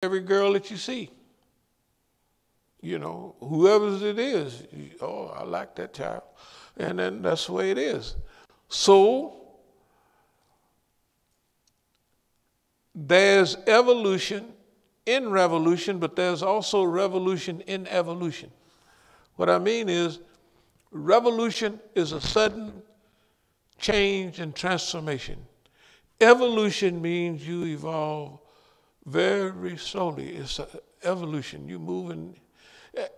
every girl that you see. You know, whoever it is, oh, I like that child. And then that's the way it is. So, there's evolution in revolution, but there's also revolution in evolution. What I mean is, revolution is a sudden change and transformation. Evolution means you evolve very slowly. It's evolution. You move in.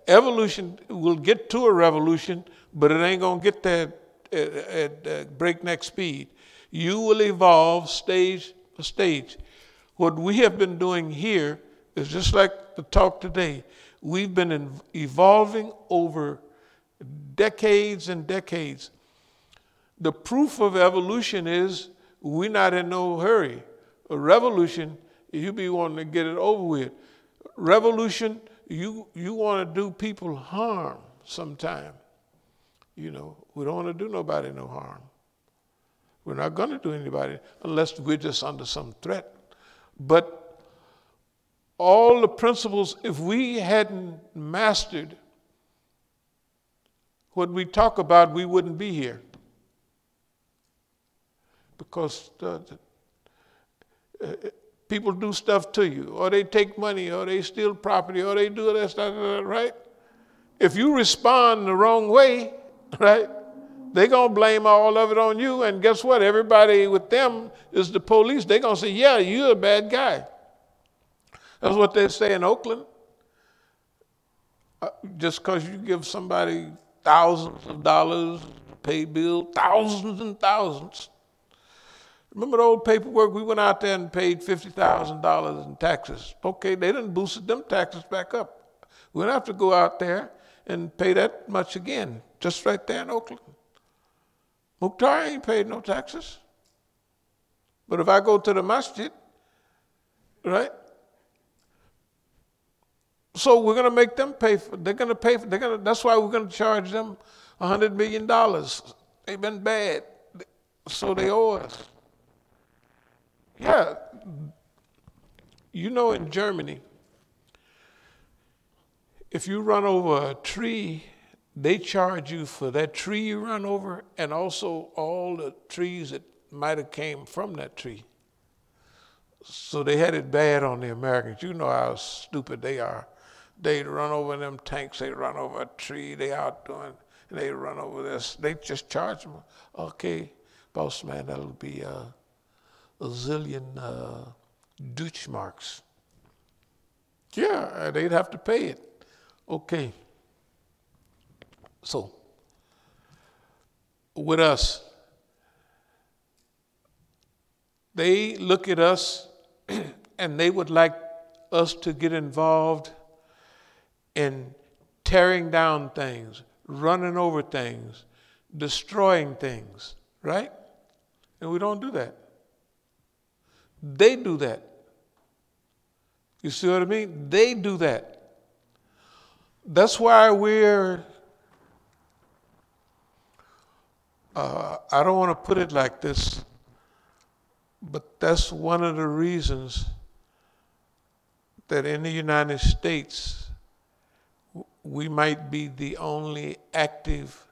Evolution will get to a revolution, but it ain't going to get there at breakneck speed. You will evolve stage for stage. What we have been doing here is just like the talk today. We've been evolving over decades and decades. The proof of evolution is we're not in no hurry. A revolution, you be wanting to get it over with. Revolution, you want to do people harm sometime. You know, we don't want to do nobody no harm. We're not going to do anybody unless we're just under some threat. But all the principles, if we hadn't mastered what we talk about, we wouldn't be here. Because people do stuff to you, or they take money, or they steal property, or they do that stuff, right? If you respond the wrong way, right, they're going to blame all of it on you, and guess what? Everybody with them is the police. They're going to say, yeah, you're a bad guy. That's what they say in Oakland. Just because you give somebody thousands of dollars, pay bill, thousands and thousands. Remember the old paperwork? We went out there and paid $50,000 in taxes. Okay, they didn't boost them taxes back up. We don't have to go out there and pay that much again, just right there in Oakland. Mukhtar ain't paid no taxes. But if I go to the Masjid, right? So we're going to make them pay for, they're going to pay for, that's why we're going to charge them $100 million. They've been bad, so they owe us. Yeah, you know, in Germany, if you run over a tree, they charge you for that tree you run over and also all the trees that might have came from that tree. So they had it bad on the Americans. You know how stupid they are. They run over them tanks, they run over a tree, they out doing, and they run over this. They just charge them. Okay, boss man, that'll be a zillion Deutschmarks. Yeah, they'd have to pay it. Okay. So, with us, they look at us and they would like us to get involved in tearing down things, running over things, destroying things, right? And we don't do that. They do that. You see what I mean? They do that. That's why we're, I don't want to put it like this, but that's one of the reasons that in the United States, we might be the only active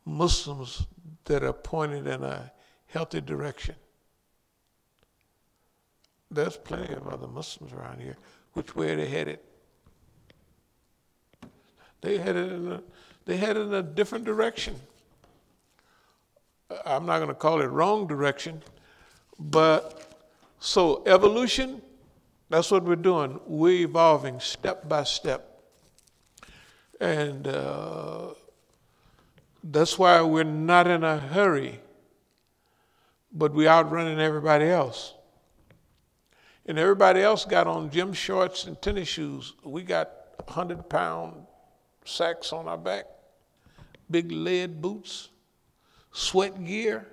Muslims that are pointed in a healthy direction. There's plenty of other Muslims around here. Which way are they headed? They headed in a different direction. I'm not going to call it wrong direction, but so evolution, that's what we're doing. We're evolving step by step. And that's why we're not in a hurry, but we're outrunning everybody else. And everybody else got on gym shorts and tennis shoes. We got 100-pound sacks on our back, big lead boots, sweat gear,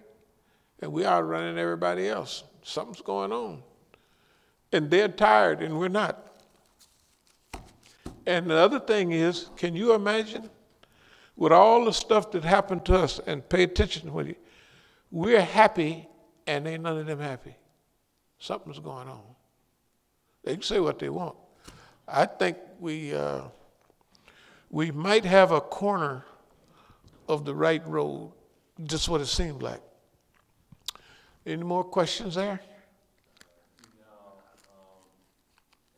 and we're outrunning everybody else. Something's going on. And they're tired and we're not. And the other thing is, can you imagine, with all the stuff that happened to us, and pay attention to it, we're happy and ain't none of them happy. Something's going on. They can say what they want. I think we might have a corner of the right road, just what it seems like. Any more questions there? No,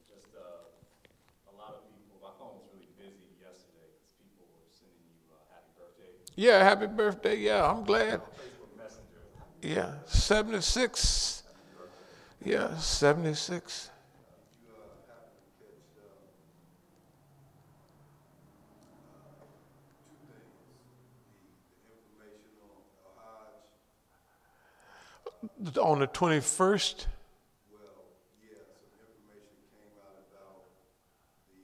just a lot of people, my phone was really busy yesterday because people were sending you happy birthday. Yeah, happy birthday. Yeah, I'm glad. Facebook Messenger. Yeah, 76. Yeah, 76. On the 21st? Well, yeah, some information came out about the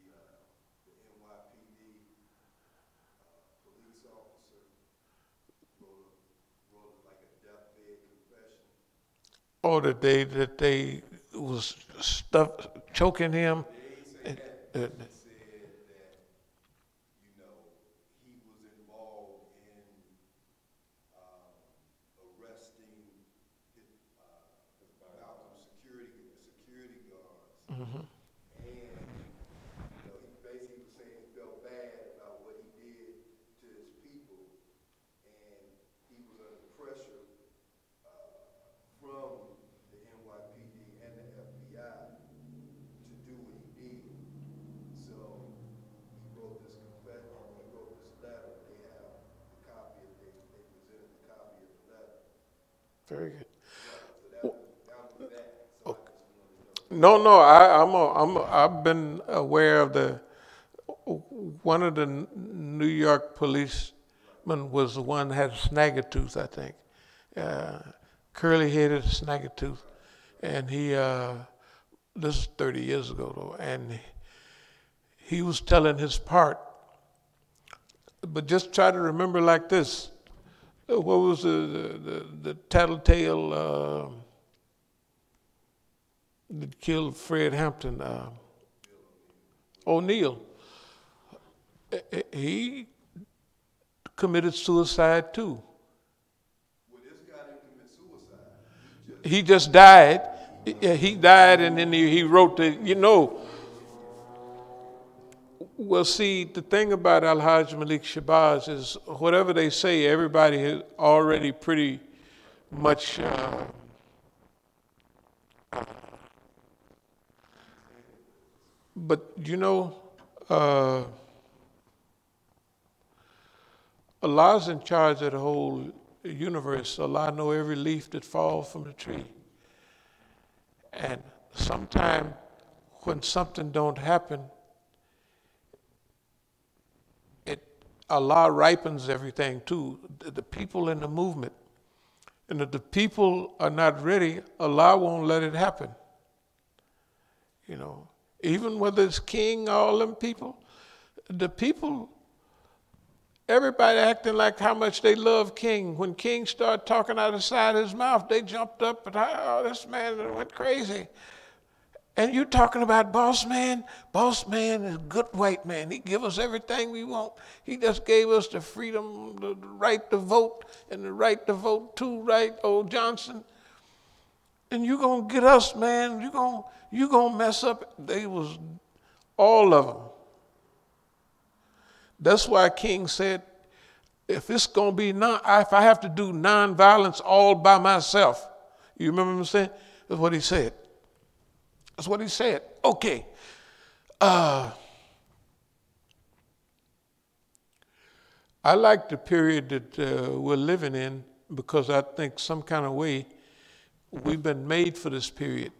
NYPD police officer wrote like a deathbed confession. Or that they was stuff choking him. They ain't say that. He said that, you know, he was involved in arresting Malcolm security guards. Mm-hmm. And, you know, he basically was saying he felt bad about what he did to his people. And he was under pressure from the NYPD and the FBI to do what he did. So he wrote this confession, he wrote this letter. They have the copy of it. They presented the copy of the letter. Very good. So that was that. So Okay. I just wanted to know. No, I've been aware of one of the New York policemen was the one that had a snagger-tooth, I think. Curly-headed snagger-tooth. And this is 30 years ago though, and he was telling his part. But just try to remember like this. What was the tattletale that killed Fred Hampton? O'Neill. He committed suicide too. Well, this guy didn't commit suicide. He just died. He died, and then he wrote Well, see, the thing about Al-Hajj Malik Shabazz is whatever they say, everybody has already pretty much but Allah's in charge of the whole universe. Allah know every leaf that falls from the tree. And sometime when something don't happen, Allah ripens everything too. The people in the movement. And if the people are not ready, Allah won't let it happen. Even whether it's king, all them people, the people, everybody acting like how much they love King. When King started talking out of the side of his mouth, they jumped up and, oh, this man went crazy. And you talking about boss man? Boss man is a good white man. He give us everything we want. He just gave us the freedom, the right to vote, and the right to vote too, right, old Johnson? And you gonna get us, man. You gonna mess up. They was all of them. That's why King said, if it's gonna be if I have to do nonviolence all by myself, you remember him saying? That's what he said. That's what he said. Okay. I like the period that we're living in because I think some kind of way we've been made for this period.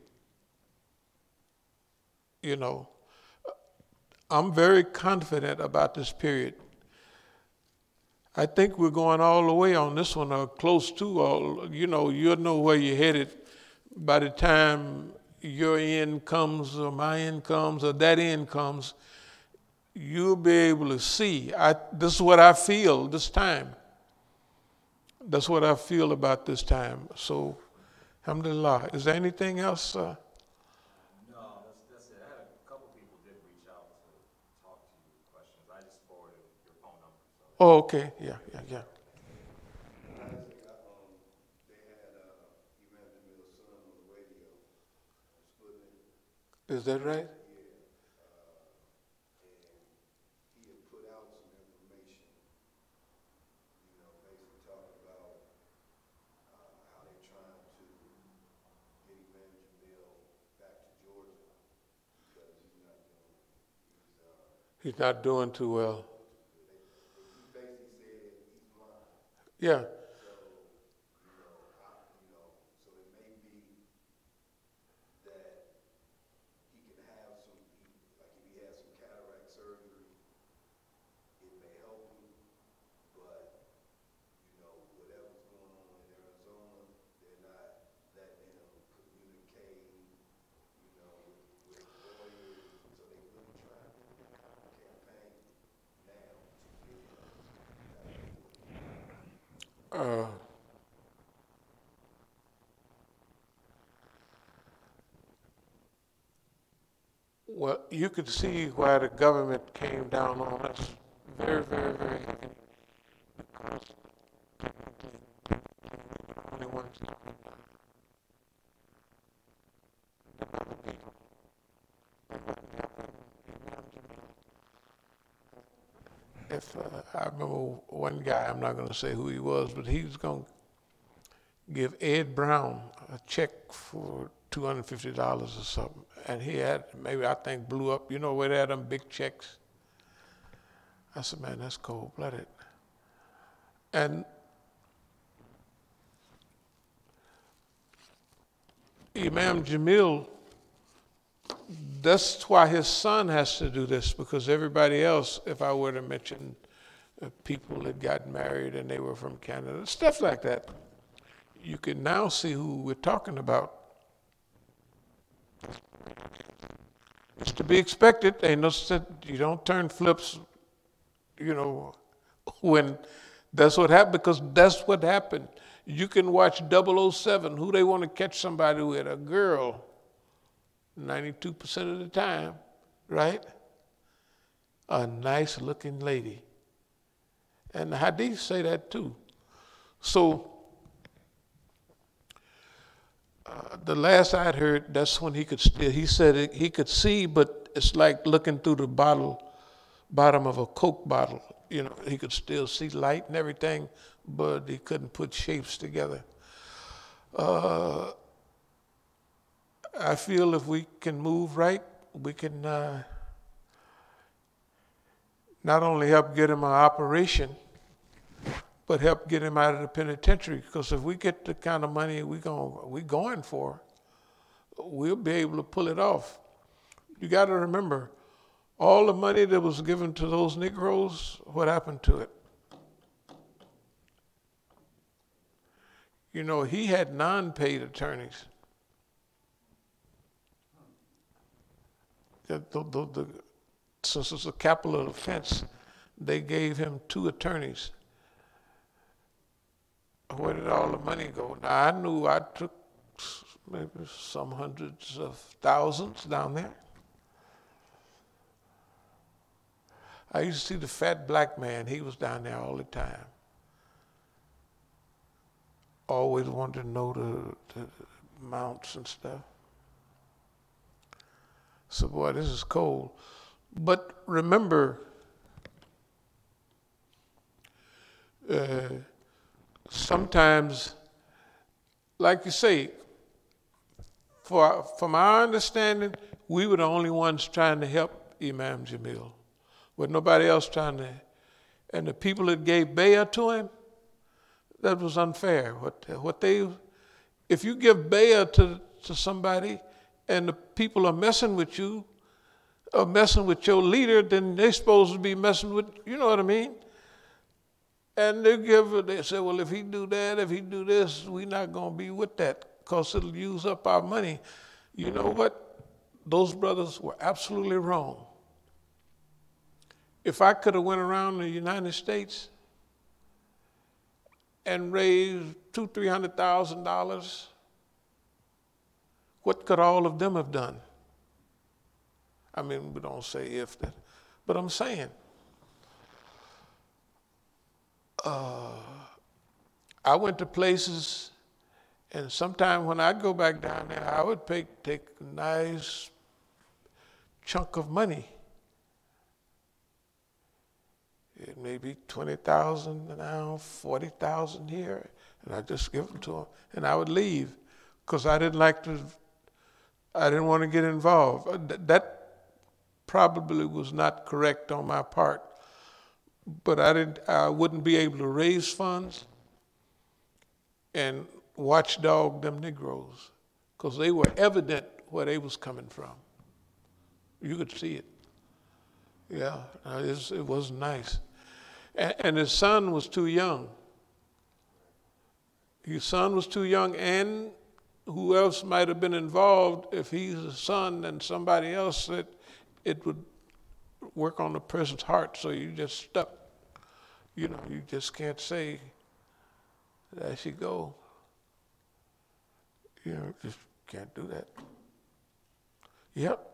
I'm very confident about this period. I think we're going all the way on this one, or close to. You'll know where you're headed by the time your end comes, or my end comes, or that end comes. You'll be able to see. This is what I feel this time. That's what I feel about this time. So, alhamdulillah. Is there anything else? No, that's it. I had a couple people did reach out to talk to you with questions. I just forwarded your phone number. So. Oh, okay. Yeah. They had Imam Jamil's son on the radio. Is that right? And he had put out some information, basically talking about how they're trying to get Imam Jamil back to Georgia because he's not doing, He's not doing too well. he basically said he's blind. Yeah. So it may be that he can have like if he has some cataract surgery, it may help him, but, whatever's going on in Arizona, they're not letting him communicate, with lawyers, so they really trying to campaign now to get him back. Well, you could see why the government came down on us very, very, very heavily. Because technically, we're the only ones talking about the other people. They wouldn't help him. If I remember one guy, I'm not going to say who he was, but he was going to give Ed Brown a check for $250 or something. And he had, maybe I think blew up, where they had them big checks. I said, man, that's cold-blooded. And Imam Jamil, that's why his son has to do this, because everybody else, if I were to mention people that got married and they were from Canada, stuff like that, you can now see who we're talking about. It's to be expected. Ain't no sense, you don't turn flips, when that's what happened, because that's what happened. You can watch 007, who they want to catch somebody with, a girl, 92% of the time, right? A nice looking lady. And the hadiths say that too. So, the last I'd heard, that's when he could still, he said he could see, but it's like looking through the bottom of a Coke bottle. He could still see light and everything, but he couldn't put shapes together. I feel if we can move right, we can not only help get him an operation, but help get him out of the penitentiary. Because if we get the kind of money we're going for, we'll be able to pull it off. You got to remember, all the money that was given to those Negroes, what happened to it? He had non-paid attorneys. Since it's a capital offense, they gave him 2 attorneys. Where did all the money go? Now, I knew I took maybe some hundreds of thousands down there. I used to see the fat black man. He was down there all the time. Always wanted to know the amounts and stuff. So, boy, this is cold. But remember, sometimes, like you say, from our understanding, we were the only ones trying to help Imam Jamil, with nobody else trying to. And the people that gave bayah to him, that was unfair. If you give bayah to somebody, and the people are messing with you, or messing with your leader, then they're supposed to be messing with, you know what I mean? And they say, well, if he do that, if he do this, we're not going to be with that because it'll use up our money. You know what? Those brothers were absolutely wrong. If I could have went around the United States and raised $200,000-300,000, what could all of them have done? I mean, we don't say if that, but I'm saying, I went to places, and sometimes when I go back down there, I would take a nice chunk of money. It may be 20,000 now, 40,000 here, and I just give them to them, and I would leave, because I didn't want to get involved. That probably was not correct on my part, but I wouldn't be able to raise funds and watchdog them Negroes, because they were evident where they was coming from. You could see it. Yeah, it wasn't nice. And his son was too young. His son was too young, and who else might have been involved, if he's a son and somebody else, it would work on the person's heart, so you just stuck. You know, you just can't say, there she go. You know, just can't do that. Yep.